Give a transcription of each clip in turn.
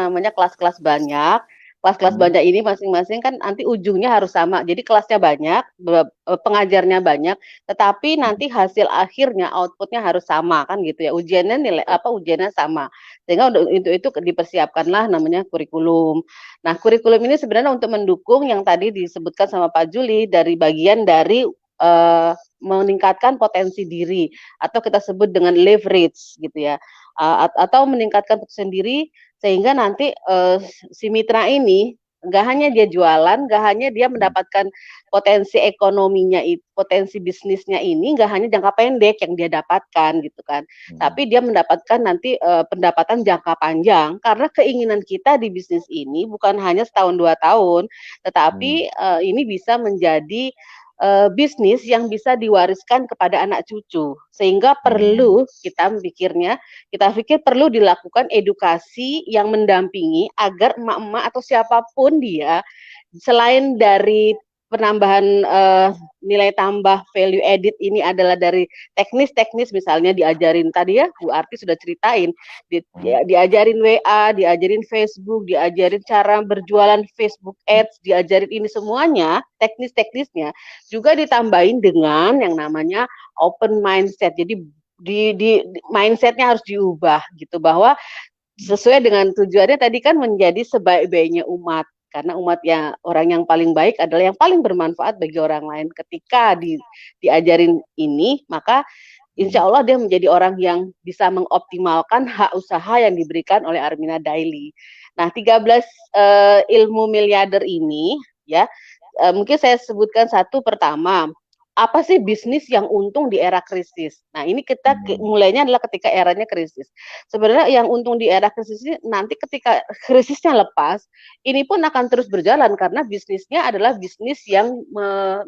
namanya kelas-kelas banyak. Kelas-kelas Hmm. banyak ini masing-masing kan nanti ujungnya harus sama. Jadi kelasnya banyak, pengajarnya banyak, tetapi nanti hasil akhirnya outputnya harus sama kan gitu ya. Ujiannya nilai apa ujiannya sama. Sehingga untuk itu dipersiapkanlah namanya kurikulum. Nah, kurikulum ini sebenarnya untuk mendukung yang tadi disebutkan sama Pak Juli dari bagian dari eh, meningkatkan potensi diri atau kita sebut dengan leverage gitu ya. Atau meningkatkan potensi diri sehingga nanti si mitra ini nggak hanya dia jualan, nggak hanya dia mendapatkan potensi ekonominya, potensi bisnisnya ini nggak hanya jangka pendek yang dia dapatkan gitu kan, Hmm. tapi dia mendapatkan nanti pendapatan jangka panjang karena keinginan kita di bisnis ini bukan hanya setahun 2 tahun, Hmm. tetapi ini bisa menjadi bisnis yang bisa diwariskan kepada anak cucu sehingga Hmm. perlu kita pikir perlu dilakukan edukasi yang mendampingi agar emak-emak atau siapapun dia selain dari penambahan nilai tambah value added ini adalah dari teknis-teknis misalnya diajarin tadi ya Bu Arti sudah ceritain Hmm. diajarin WA, diajarin Facebook, diajarin cara berjualan Facebook Ads, diajarin ini semuanya teknis-teknisnya juga ditambahin dengan yang namanya open mindset. Jadi di mindsetnya harus diubah gitu bahwa sesuai dengan tujuannya tadi kan menjadi sebaik-baiknya umat karena umat yang orang yang paling baik adalah yang paling bermanfaat bagi orang lain ketika diajarin ini maka insya Allah dia menjadi orang yang bisa mengoptimalkan hak usaha yang diberikan oleh Armina Daily. Nah 13 ilmu miliarder ini ya mungkin saya sebutkan satu pertama apa sih bisnis yang untung di era krisis? Nah, ini kita Hmm. mulainya adalah ketika eranya krisis. Sebenarnya yang untung di era krisis ini nanti ketika krisisnya lepas, ini pun akan terus berjalan karena bisnisnya adalah bisnis yang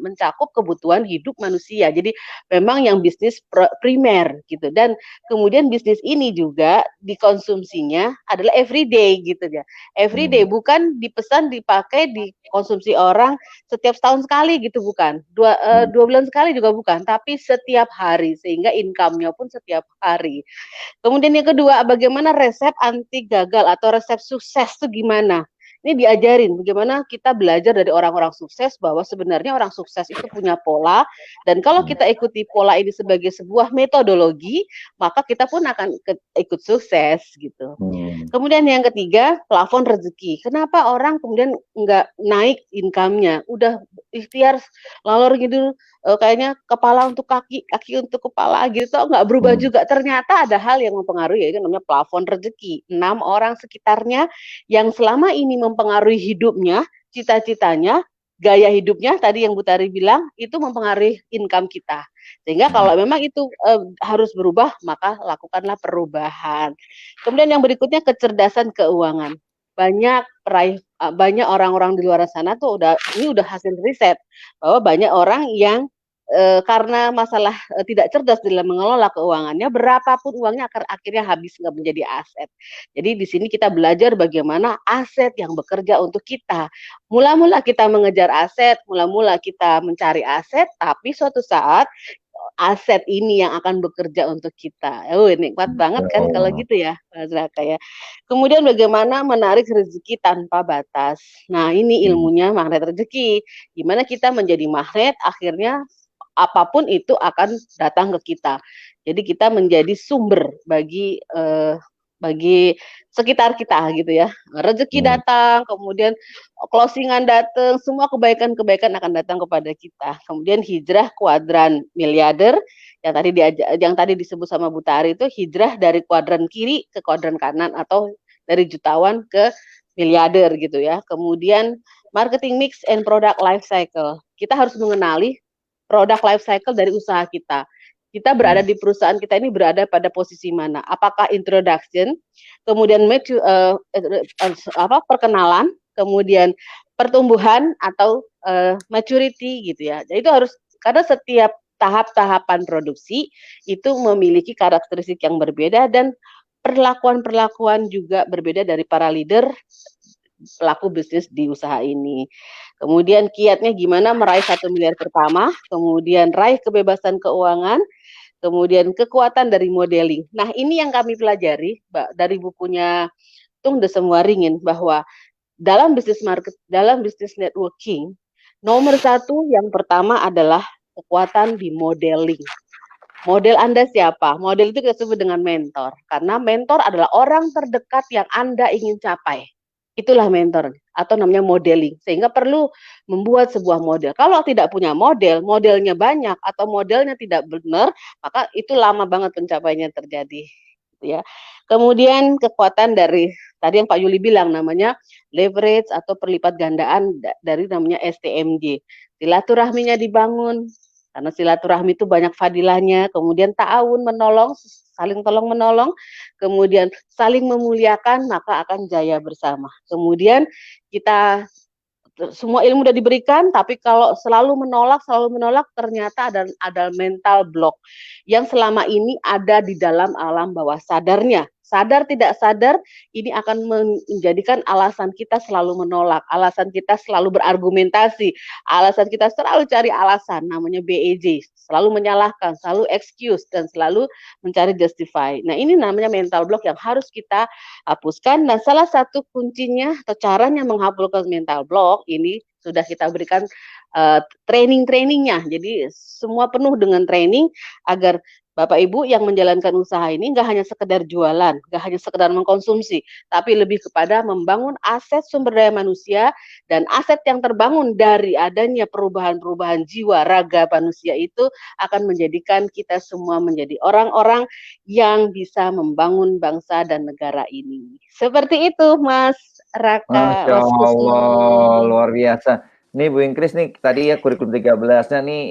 mencakup kebutuhan hidup manusia. Jadi memang yang bisnis primer gitu. Dan kemudian bisnis ini juga dikonsumsinya adalah everyday gitu ya. Everyday Hmm. bukan dipesan dipakai dikonsumsi orang setiap setahun sekali gitu bukan, Hmm. 2 bulan sekali juga bukan, tapi setiap hari sehingga income-nya pun setiap hari. Kemudian yang kedua, bagaimana resep anti gagal atau resep sukses itu gimana? Ini diajarin bagaimana kita belajar dari orang-orang sukses bahwa sebenarnya orang sukses itu punya pola dan kalau Hmm. kita ikuti pola ini sebagai sebuah metodologi, maka kita pun akan ikut sukses gitu. Hmm. Kemudian yang ketiga, plafon rezeki. Kenapa orang kemudian nggak naik income-nya? Udah ikhtiar lalor gitu, kayaknya kepala untuk kaki, kaki untuk kepala gitu, nggak berubah Hmm. juga. Ternyata ada hal yang mempengaruhi, yaitu namanya plafon rezeki. 6 orang sekitarnya yang selama ini mempengaruhi hidupnya, cita-citanya, gaya hidupnya, tadi yang Bu Tari bilang, itu mempengaruhi income kita. Sehingga Hmm. kalau memang itu harus berubah, maka lakukanlah perubahan. Kemudian yang berikutnya kecerdasan keuangan. Banyak orang-orang di luar sana tuh udah hasil riset bahwa banyak orang yang karena masalah tidak cerdas dalam mengelola keuangannya, berapapun uangnya akan akhirnya habis nggak menjadi aset. Jadi di sini kita belajar bagaimana aset yang bekerja untuk kita. Mula-mula kita mengejar aset, mula-mula kita mencari aset, tapi suatu saat aset ini yang akan bekerja untuk kita. Oh, nikmat banget kan kalau Oh. gitu ya, Mas Raka ya. Kemudian bagaimana menarik rezeki tanpa batas. Nah, ini Hmm. ilmunya magnet rezeki. Gimana kita menjadi magnet, akhirnya apapun itu akan datang ke kita. Jadi kita menjadi sumber bagi sekitar kita gitu ya. Rezeki Hmm. datang, kemudian closingan datang, semua kebaikan-kebaikan akan datang kepada kita. Kemudian hijrah kuadran miliarder yang tadi disebut sama Bu Tari itu hijrah dari kuadran kiri ke kuadran kanan atau dari jutawan ke miliarder gitu ya. Kemudian marketing mix and product life cycle. Kita harus mengenali produk life cycle dari usaha kita. Kita berada Hmm. di perusahaan kita ini berada pada posisi mana? Apakah introduction, kemudian perkenalan, kemudian pertumbuhan atau maturity gitu ya. Jadi itu harus karena setiap tahap-tahapan produksi itu memiliki karakteristik yang berbeda dan perlakuan-perlakuan juga berbeda dari para leader pelaku bisnis di usaha ini. Kemudian kiatnya gimana meraih 1 miliar pertama, kemudian raih kebebasan keuangan, kemudian kekuatan dari modeling. Nah, ini yang kami pelajari, Mbak, dari bukunya hitung udah semua ringin bahwa dalam bisnis networking, nomor satu yang pertama adalah kekuatan di modeling. Model Anda siapa? Model itu kita sebut dengan mentor. Karena mentor adalah orang terdekat yang Anda ingin capai. Itulah mentor atau namanya modeling. Sehingga perlu membuat sebuah model. Kalau tidak punya model, modelnya banyak atau modelnya tidak benar, maka itu lama banget pencapaiannya terjadi. Ya. Kemudian kekuatan dari tadi yang Pak Yuli bilang namanya leverage atau perlipat gandaan dari namanya STMJ. Silaturahminya dibangun, karena silaturahmi itu banyak fadilahnya, kemudian ta'awun menolong, saling tolong menolong, kemudian saling memuliakan, maka akan jaya bersama. Kemudian kita semua ilmu udah diberikan, tapi kalau selalu menolak, ternyata ada mental block yang selama ini ada di dalam alam bawah sadarnya. Sadar tidak sadar, ini akan menjadikan alasan kita selalu menolak, alasan kita selalu berargumentasi, alasan kita selalu cari alasan, namanya BEJ, selalu menyalahkan, selalu excuse, dan selalu mencari justify. Nah, ini namanya mental block yang harus kita hapuskan. Dan salah satu kuncinya atau caranya menghapuskan mental block ini sudah kita berikan training-trainingnya. Jadi semua penuh dengan training agar Bapak Ibu yang menjalankan usaha ini nggak hanya sekedar jualan, nggak hanya sekedar mengkonsumsi, tapi lebih kepada membangun aset sumber daya manusia dan aset yang terbangun dari adanya perubahan-perubahan jiwa raga manusia itu akan menjadikan kita semua menjadi orang-orang yang bisa membangun bangsa dan negara ini. Seperti itu, Mas Raka, Masya Mas Allah, Husnu. luar biasa. Nih Bu Ingkris nih, tadi ya kurikulum 13-nya nih